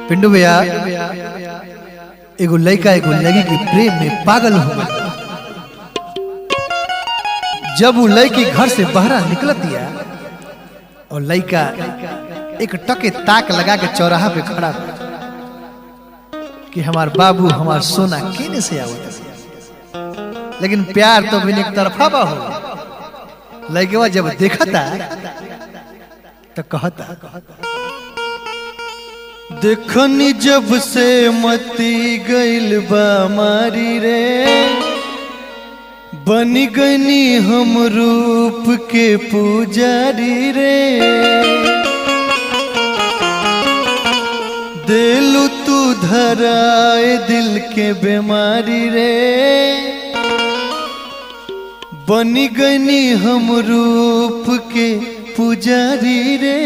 पिंडू भैया एगो लड़का एगो लड़की के प्रेम में पागल हो गया। जब वो लड़की घर से बाहर निकलत दिया और लड़का एक टके ताक लगा के चौराहा पे खड़ा हो कि हमार बाबू हमार सोना केने से आवत, लेकिन प्यार तो बिन एक तरफा बा हो। लड़का जब देखता तो कहता देखनी जब से मती गइल बा मारी रे, बनी गनी हम रूप के पुजारी रे। दिलु तू धराए दिल के बीमारी रे, बनी गनी हम रूप के पुजारी रे।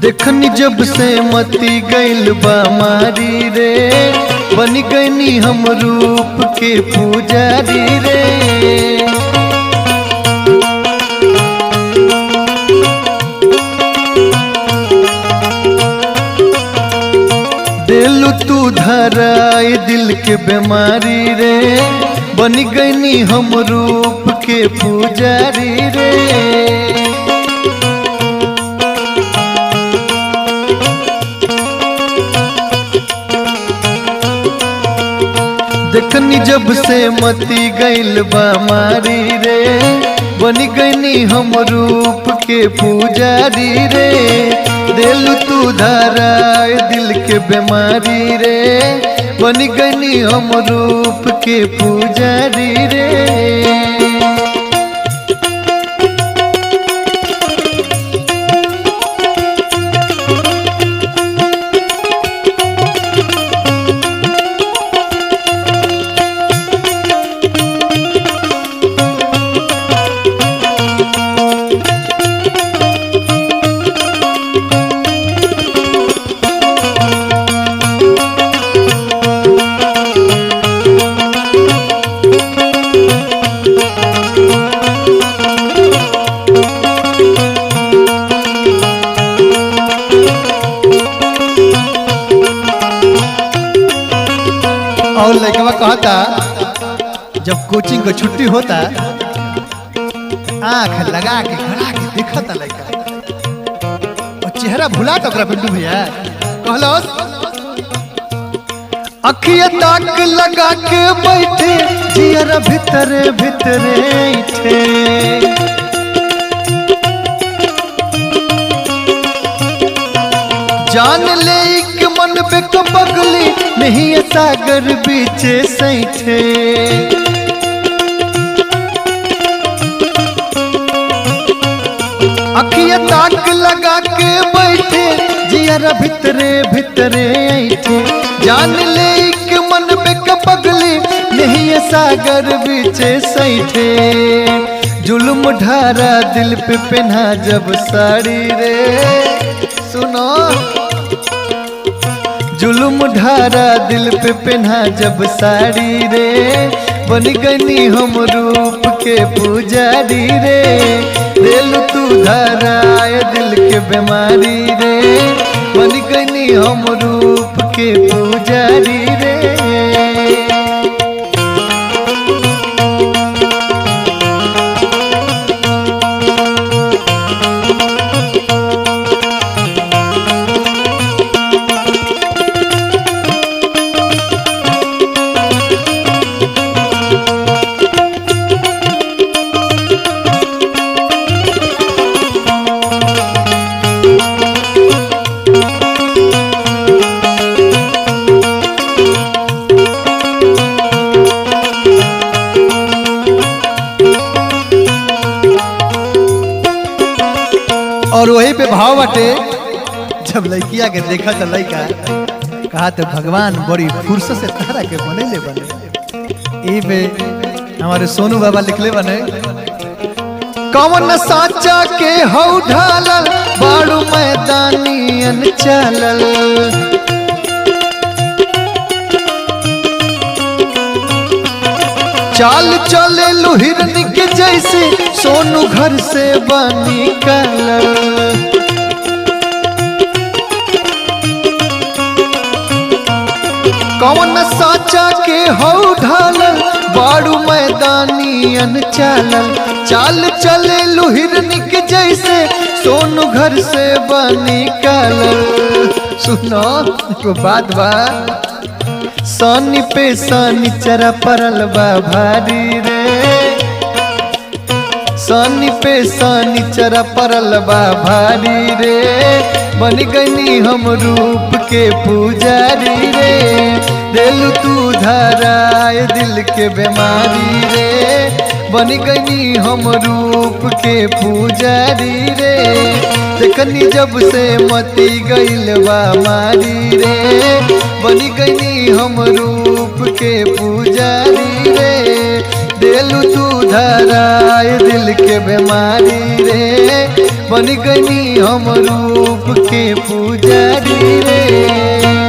देखनी जब से मती गइल बा मारी रे, बनी गनी हम रूप के पुजारी रे। दिलु तू धराए दिल के बीमारी रे, बनी गनी हम रूप के पुजारी रे। देखनी जब से मती गइल बा मारी रे, बनी गनी हम रूप के पुजारी रे। दिल तू धराए दिल के बीमारी रे, बनी गनी हम रूप के पुजारी रे। और लड़का कहता जब कोचिंग को छुट्टी होता आंख लगा के घड़ा के देखता लड़का और चेहरा भुला तो पिंटू भैया कहलो अखिया ताक लगा के बैठे जियर भीतरे भीतरे थे। जान ले के मन पे कबगली नहीं सागर बीचे सैठे। अखिया ताक लगा के बैठे जियर भीतरे भीतरे ऐठे। जान ले के मन पे कबगली नहीं सागर बीचे सैठे। जुल्म ढारा दिल पे पहना जब साड़ी रे, सुनो जुल्म ढारा दिल पे पहना जब साड़ी रे, बन गनी हम रूप के पुजारी रे। दिल तू धराए दिल के बीमारी रे, बन गनी हम रूप के पुजारी रे। हटे। जब लड़किया के देखा तो लड़का कहा तो भगवान बड़ी फुर्सत से तारा के बनेले बने। ई पे हमारे सोनू बाबा लिखले बने, कौन साचा के हौ ढालल बाड़ू मैदानियन चलल। चाल चले लुहिरनी के जैसे सोनू घर से निकलल। कौन साचा के हौ ढालल बाड़ू मैदानियन चलल। चाल चले लुहिरनी के जैसे सोनू घर से निकलल। सुनो को बात बा, सानी पे सानी चरा परल बा भारी रे। सानी पे सानी चरा परल बा भारी रे। बन गई हम रूप के पुजारी रे। दिल तू धराए दिल के बीमारी रे। बन गई हम रूप के पुजारी रे। देखनी जब से मती गइल बा मारी रे। बन गई हम रूप के पुजारी रे। दिल तू धराए दिल के बीमारी रे। बन गई हम रूप के पुजारी रे।